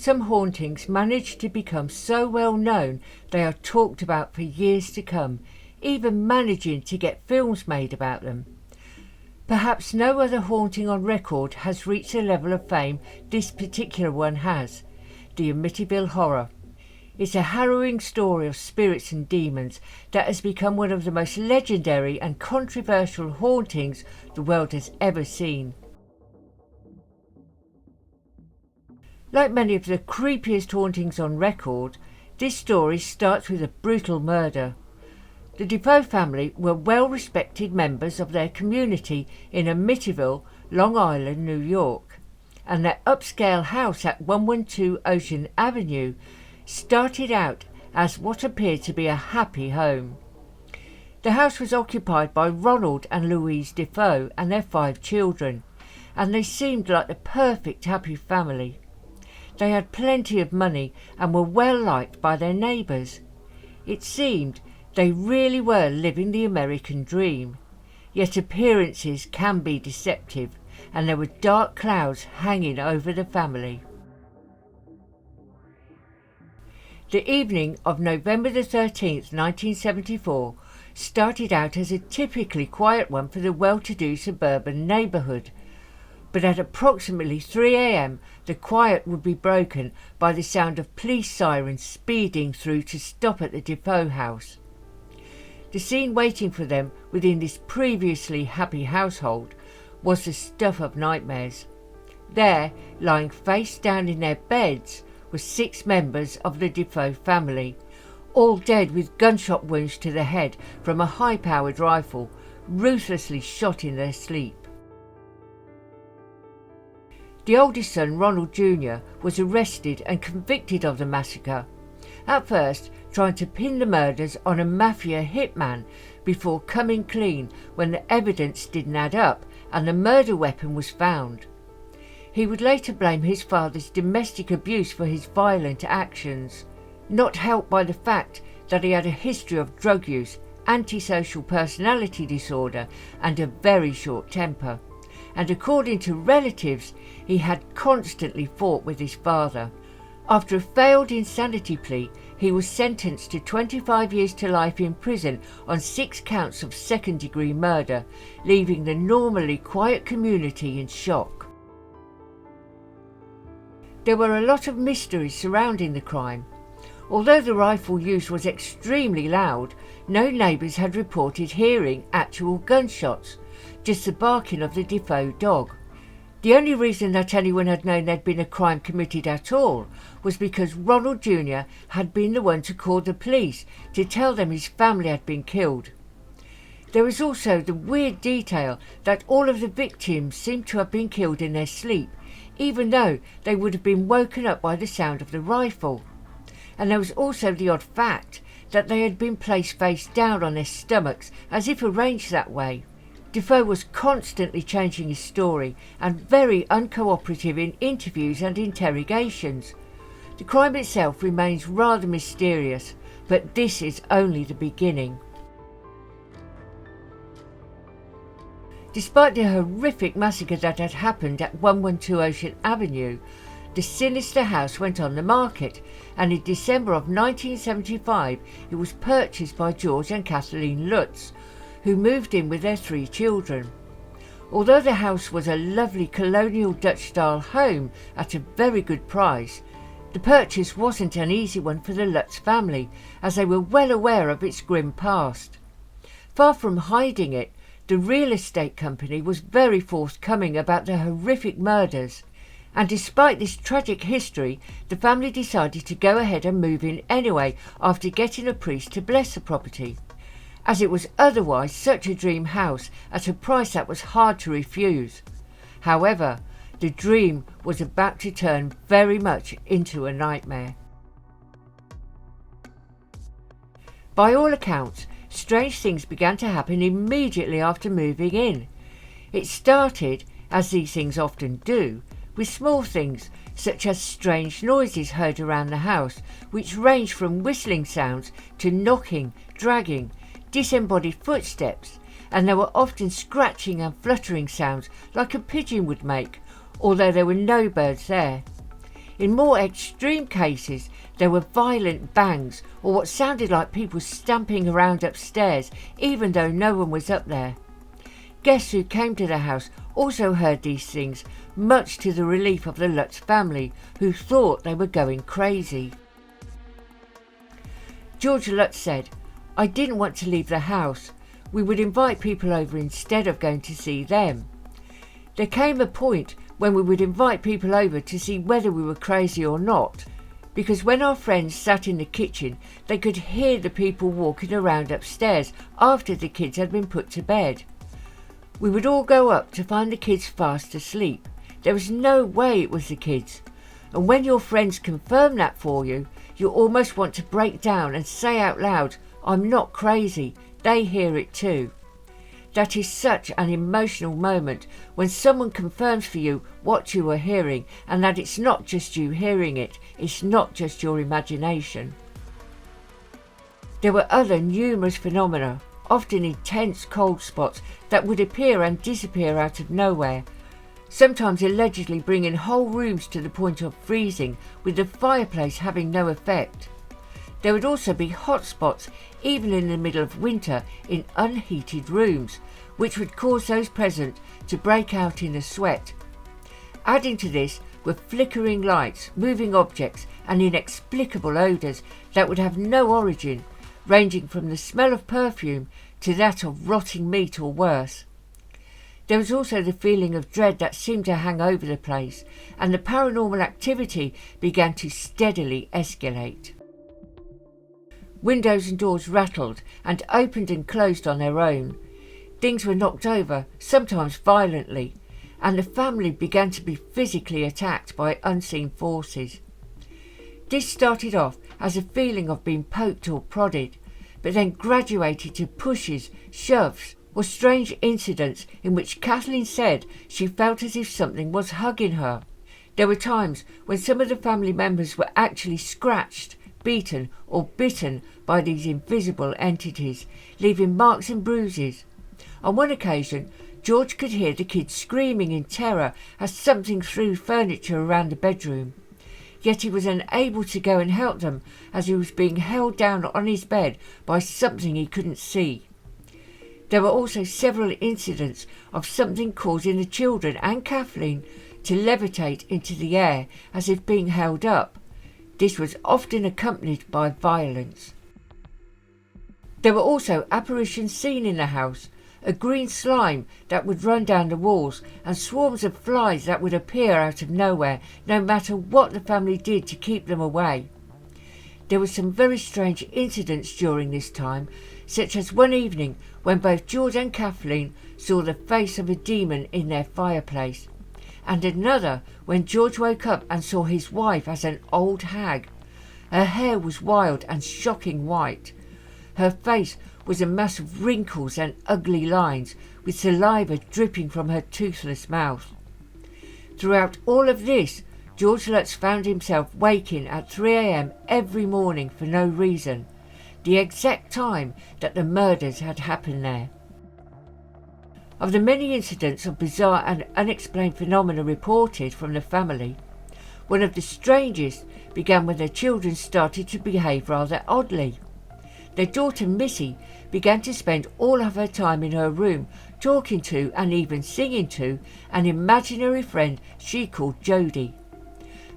some hauntings manage to become so well known they are talked about for years to come, even managing to get films made about them. Perhaps no other haunting on record has reached the level of fame this particular one has, the Amityville Horror. It's a harrowing story of spirits and demons that has become one of the most legendary and controversial hauntings the world has ever seen. Like many of the creepiest hauntings on record, this story starts with a brutal murder. The Defoe family were well-respected members of their community in Amityville, Long Island, New York, and their upscale house at 112 Ocean Avenue started out as what appeared to be a happy home. The house was occupied by Ronald and Louise Defoe and their 5 children, and they seemed like the perfect happy family. They had plenty of money and were well liked by their neighbours. It seemed they really were living the American dream. Yet appearances can be deceptive, and there were dark clouds hanging over the family. The evening of November the 13th, 1974, started out as a typically quiet one for the well-to-do suburban neighbourhood. But at approximately 3 a.m, the quiet would be broken by the sound of police sirens speeding through to stop at the Defoe house. The scene waiting for them within this previously happy household was the stuff of nightmares. There, lying face down in their beds, were 6 members of the Defoe family, all dead with gunshot wounds to the head from a high-powered rifle, ruthlessly shot in their sleep. The oldest son, Ronald Jr., was arrested and convicted of the massacre, at first trying to pin the murders on a mafia hitman before coming clean when the evidence didn't add up and the murder weapon was found. He would later blame his father's domestic abuse for his violent actions, not helped by the fact that he had a history of drug use, antisocial personality disorder and a very short temper. And according to relatives, he had constantly fought with his father. After a failed insanity plea, he was sentenced to 25 years to life in prison on 6 counts of second-degree murder, leaving the normally quiet community in shock. There were a lot of mysteries surrounding the crime. Although the rifle used was extremely loud, no neighbours had reported hearing actual gunshots, just the barking of the Defoe dog. The only reason that anyone had known there'd been a crime committed at all was because Ronald Jr. had been the one to call the police to tell them his family had been killed. There was also the weird detail that all of the victims seemed to have been killed in their sleep, even though they would have been woken up by the sound of the rifle. And there was also the odd fact that they had been placed face down on their stomachs, as if arranged that way. Defoe was constantly changing his story and very uncooperative in interviews and interrogations. The crime itself remains rather mysterious, but this is only the beginning. Despite the horrific massacre that had happened at 112 Ocean Avenue, the sinister house went on the market, and in December of 1975 it was purchased by George and Kathleen Lutz, who moved in with their 3 children. Although the house was a lovely colonial Dutch-style home at a very good price, the purchase wasn't an easy one for the Lutz family, as they were well aware of its grim past. Far from hiding it, the real estate company was very forthcoming about the horrific murders, and despite this tragic history, the family decided to go ahead and move in anyway after getting a priest to bless the property, as it was otherwise such a dream house at a price that was hard to refuse. However, the dream was about to turn very much into a nightmare. By all accounts, strange things began to happen immediately after moving in. It started, as these things often do, with small things such as strange noises heard around the house, which ranged from whistling sounds to knocking, dragging, disembodied footsteps, and there were often scratching and fluttering sounds like a pigeon would make, although there were no birds there. In more extreme cases, there were violent bangs or what sounded like people stamping around upstairs, even though no one was up there. Guests who came to the house also heard these things, much to the relief of the Lutz family, who thought they were going crazy. George Lutz said, "I didn't want to leave the house. We would invite people over instead of going to see them. There came a point when we would invite people over to see whether we were crazy or not, because when our friends sat in the kitchen, they could hear the people walking around upstairs after the kids had been put to bed. We would all go up to find the kids fast asleep. There was no way it was the kids. And when your friends confirm that for you, you almost want to break down and say out loud, 'I'm not crazy, they hear it too.' That is such an emotional moment when someone confirms for you what you are hearing, and that it's not just you hearing it, it's not just your imagination." There were other numerous phenomena, often intense cold spots that would appear and disappear out of nowhere, sometimes allegedly bringing whole rooms to the point of freezing, with the fireplace having no effect. There would also be hot spots, even in the middle of winter, in unheated rooms, which would cause those present to break out in a sweat. Adding to this were flickering lights, moving objects, and inexplicable odours that would have no origin, ranging from the smell of perfume to that of rotting meat or worse. There was also the feeling of dread that seemed to hang over the place, and the paranormal activity began to steadily escalate. Windows and doors rattled and opened and closed on their own. Things were knocked over, sometimes violently, and the family began to be physically attacked by unseen forces. This started off as a feeling of being poked or prodded, but then graduated to pushes, shoves, or strange incidents in which Kathleen said she felt as if something was hugging her. There were times when some of the family members were actually scratched, beaten or bitten by these invisible entities, leaving marks and bruises. On one occasion, George could hear the kids screaming in terror as something threw furniture around the bedroom. Yet he was unable to go and help them as he was being held down on his bed by something he couldn't see. There were also several incidents of something causing the children and Kathleen to levitate into the air as if being held up. This was often accompanied by violence. There were also apparitions seen in the house, a green slime that would run down the walls, and swarms of flies that would appear out of nowhere, no matter what the family did to keep them away. There were some very strange incidents during this time, such as one evening when both George and Kathleen saw the face of a demon in their fireplace, and another when George woke up and saw his wife as an old hag. Her hair was wild and shocking white. Her face was a mass of wrinkles and ugly lines, with saliva dripping from her toothless mouth. Throughout all of this, George Lutz found himself waking at 3 a.m. every morning for no reason, the exact time that the murders had happened there. Of the many incidents of bizarre and unexplained phenomena reported from the family, one of the strangest began when their children started to behave rather oddly. Their daughter Missy began to spend all of her time in her room talking to and even singing to an imaginary friend she called Jodie,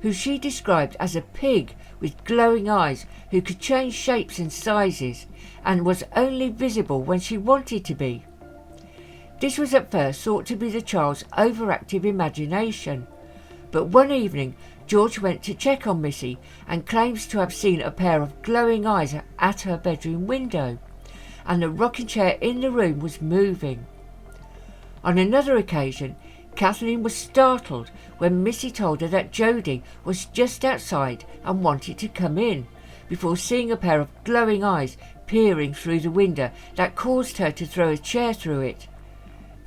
who she described as a pig with glowing eyes who could change shapes and sizes and was only visible when she wanted to be. This was at first thought to be the child's overactive imagination, but one evening George went to check on Missy and claims to have seen a pair of glowing eyes at her bedroom window, and the rocking chair in the room was moving. On another occasion, Kathleen was startled when Missy told her that Jodie was just outside and wanted to come in, before seeing a pair of glowing eyes peering through the window that caused her to throw a chair through it.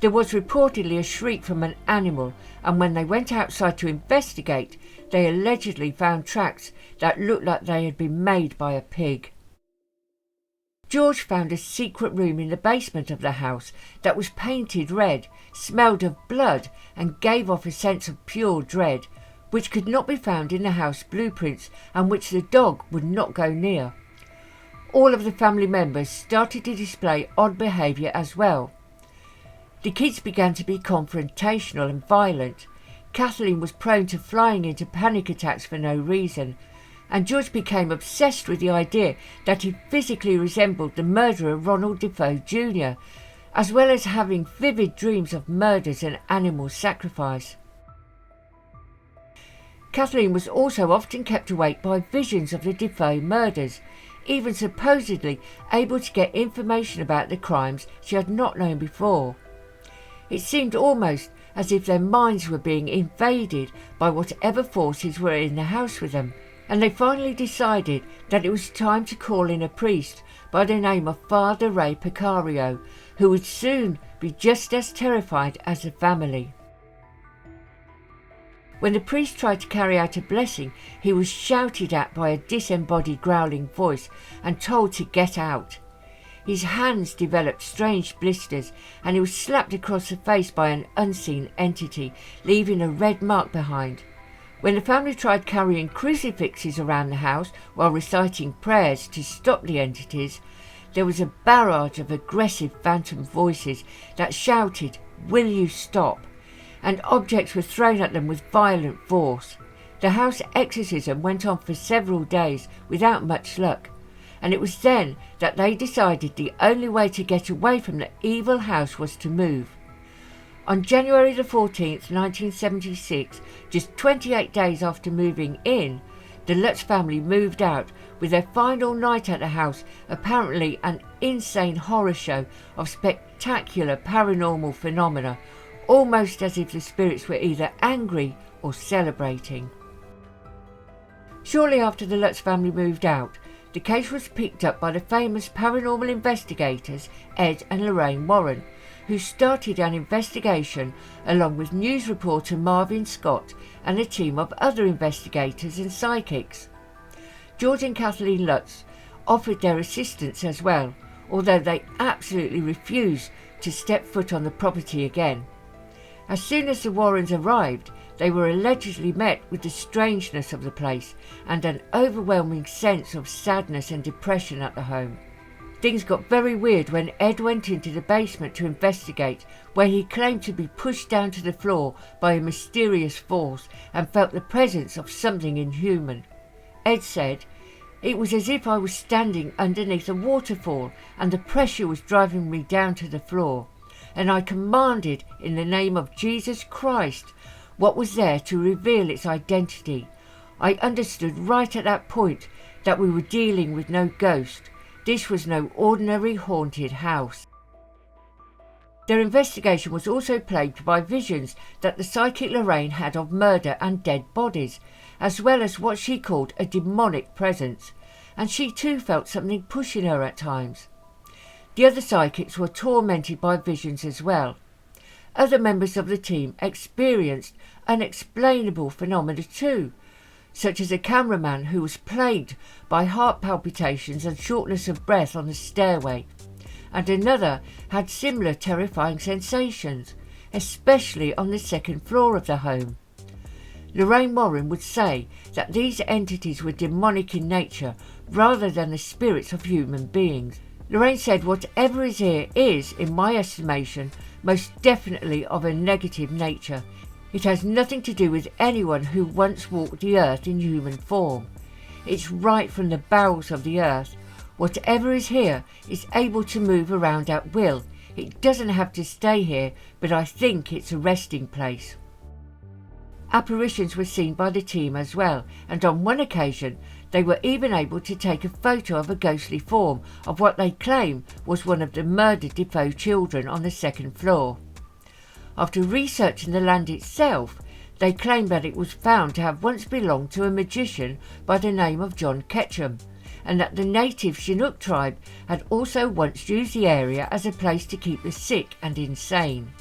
There was reportedly a shriek from an animal, and when they went outside to investigate, they allegedly found tracks that looked like they had been made by a pig. George found a secret room in the basement of the house that was painted red, smelled of blood, and gave off a sense of pure dread, which could not be found in the house blueprints and which the dog would not go near. All of the family members started to display odd behaviour as well. The kids began to be confrontational and violent. Kathleen was prone to flying into panic attacks for no reason, and George became obsessed with the idea that he physically resembled the murderer Ronald Defoe Jr., as well as having vivid dreams of murders and animal sacrifice. Kathleen was also often kept awake by visions of the Defoe murders, even supposedly able to get information about the crimes she had not known before. It seemed almost as if their minds were being invaded by whatever forces were in the house with them, and they finally decided that it was time to call in a priest by the name of Father Ray Picario, who would soon be just as terrified as the family. When the priest tried to carry out a blessing, he was shouted at by a disembodied growling voice and told to get out. His hands developed strange blisters and he was slapped across the face by an unseen entity, leaving a red mark behind. When the family tried carrying crucifixes around the house while reciting prayers to stop the entities, there was a barrage of aggressive phantom voices that shouted, "Will you stop?" and objects were thrown at them with violent force. The house exorcism went on for several days without much luck, and it was then that they decided the only way to get away from the evil house was to move. On January the 14th, 1976, just 28 days after moving in, the Lutz family moved out, with their final night at the house apparently an insane horror show of spectacular paranormal phenomena, almost as if the spirits were either angry or celebrating. Shortly after the Lutz family moved out, the case was picked up by the famous paranormal investigators Ed and Lorraine Warren, who started an investigation along with news reporter Marvin Scott and a team of other investigators and psychics. George and Kathleen Lutz offered their assistance as well, although they absolutely refused to step foot on the property again. As soon as the Warrens arrived, they were allegedly met with the strangeness of the place and an overwhelming sense of sadness and depression at the home. Things got very weird when Ed went into the basement to investigate, where he claimed to be pushed down to the floor by a mysterious force and felt the presence of something inhuman. Ed said, "It was as if I was standing underneath a waterfall and the pressure was driving me down to the floor, and I commanded in the name of Jesus Christ what was there to reveal its identity. I understood right at that point that we were dealing with no ghost. This was no ordinary haunted house." Their investigation was also plagued by visions that the psychic Lorraine had of murder and dead bodies, as well as what she called a demonic presence, and she too felt something pushing her at times. The other psychics were tormented by visions as well. Other members of the team experienced unexplainable phenomena too, such as a cameraman who was plagued by heart palpitations and shortness of breath on the stairway, and another had similar terrifying sensations, especially on the second floor of the home. Lorraine Warren would say that these entities were demonic in nature rather than the spirits of human beings. Lorraine said whatever is here is, in my estimation, most definitely of a negative nature. It has nothing to do with anyone who once walked the earth in human form. It's right from the bowels of the earth. Whatever is here is able to move around at will. It doesn't have to stay here, but I think it's a resting place. Apparitions were seen by the team as well, and on one occasion they were even able to take a photo of a ghostly form of what they claim was one of the murdered Defoe children on the second floor. After researching the land itself, they claimed that it was found to have once belonged to a magician by the name of John Ketchum, and that the native Chinook tribe had also once used the area as a place to keep the sick and insane.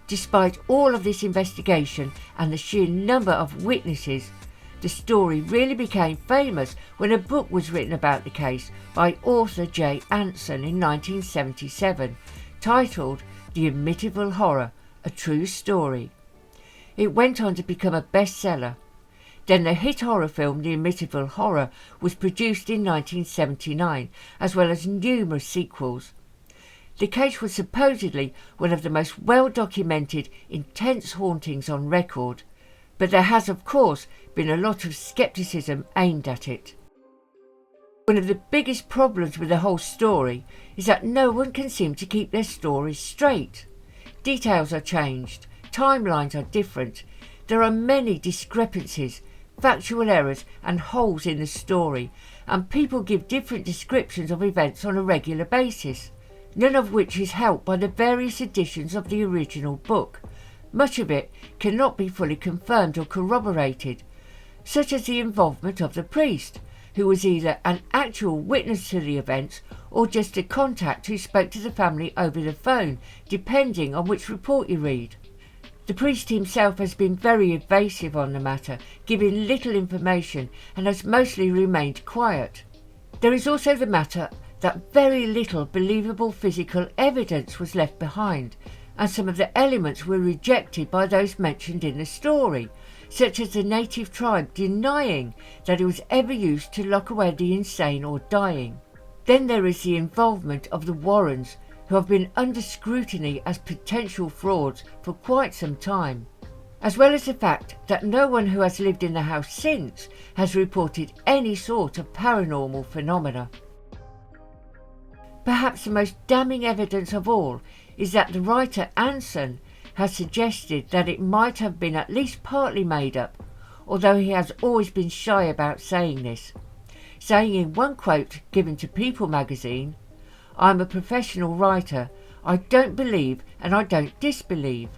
Despite all of this investigation and the sheer number of witnesses, the story really became famous when a book was written about the case by author Jay Anson in 1977, titled The Amityville Horror, A True Story. It went on to become a bestseller. Then the hit horror film The Amityville Horror was produced in 1979, as well as numerous sequels. The case was supposedly one of the most well-documented, intense hauntings on record, but there has of course been a lot of skepticism aimed at it. One of the biggest problems with the whole story is that no one can seem to keep their stories straight. Details are changed, timelines are different, there are many discrepancies, factual errors and holes in the story, and people give different descriptions of events on a regular basis, none of which is helped by the various editions of the original book. Much of it cannot be fully confirmed or corroborated, such as the involvement of the priest, who was either an actual witness to the events or just a contact who spoke to the family over the phone, depending on which report you read. The priest himself has been very evasive on the matter, giving little information, and has mostly remained quiet. There is also the matter that very little believable physical evidence was left behind, and some of the elements were rejected by those mentioned in the story, such as the native tribe denying that it was ever used to lock away the insane or dying. Then there is the involvement of the Warrens, who have been under scrutiny as potential frauds for quite some time, as well as the fact that no one who has lived in the house since has reported any sort of paranormal phenomena. Perhaps the most damning evidence of all is that the writer Anson has suggested that it might have been at least partly made up, although he has always been shy about saying this, saying in one quote given to People magazine, "I'm a professional writer. I don't believe and I don't disbelieve.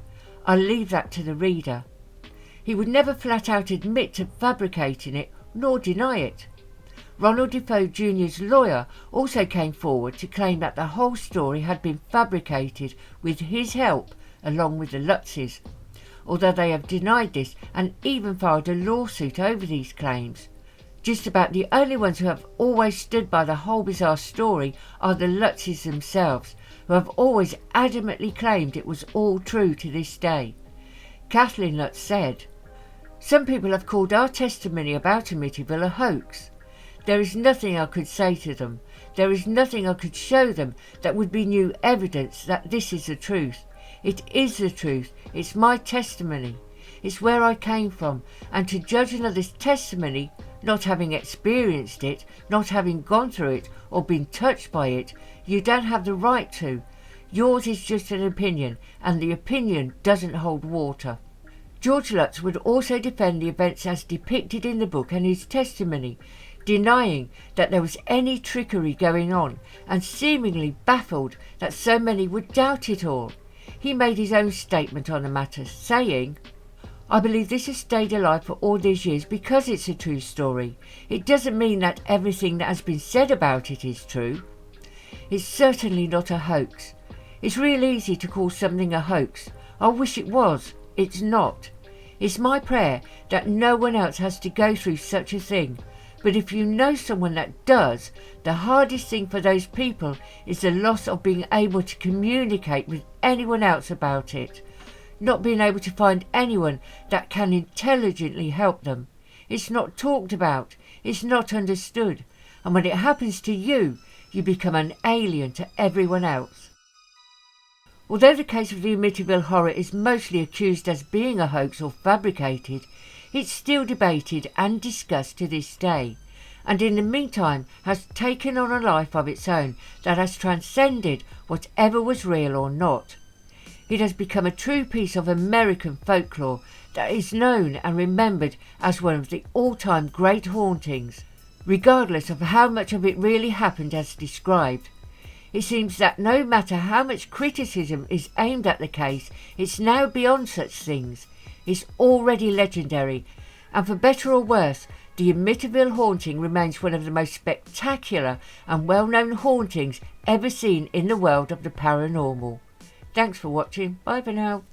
I'll leave that to the reader." He would never flat out admit to fabricating it nor deny it. Ronald Defoe Jr.'s lawyer also came forward to claim that the whole story had been fabricated with his help along with the Lutzes, although they have denied this and even filed a lawsuit over these claims. Just about the only ones who have always stood by the whole bizarre story are the Lutzes themselves, who have always adamantly claimed it was all true to this day. Kathleen Lutz said, "Some people have called our testimony about Amityville a hoax. There is nothing I could say to them. There is nothing I could show them that would be new evidence that this is the truth. It is the truth. It's my testimony. It's where I came from, and to judge another's testimony, not having experienced it, not having gone through it, or been touched by it, you don't have the right to. Yours is just an opinion, and the opinion doesn't hold water." George Lutz would also defend the events as depicted in the book and his testimony, denying that there was any trickery going on, and seemingly baffled that so many would doubt it all. He made his own statement on the matter, saying, "I believe this has stayed alive for all these years because it's a true story. It doesn't mean that everything that has been said about it is true. It's certainly not a hoax. It's real easy to call something a hoax. I wish it was. It's not. It's my prayer that no one else has to go through such a thing. But if you know someone that does, the hardest thing for those people is the loss of being able to communicate with anyone else about it, not being able to find anyone that can intelligently help them. It's not talked about, it's not understood, and when it happens to you, you become an alien to everyone else." Although the case of the Amityville Horror is mostly accused as being a hoax or fabricated, it's still debated and discussed to this day, and in the meantime has taken on a life of its own that has transcended whatever was real or not. It has become a true piece of American folklore that is known and remembered as one of the all-time great hauntings, regardless of how much of it really happened as described. It seems that no matter how much criticism is aimed at the case, it's now beyond such things. It's already legendary, and for better or worse, the Amityville haunting remains one of the most spectacular and well-known hauntings ever seen in the world of the paranormal. Thanks for watching. Bye for now.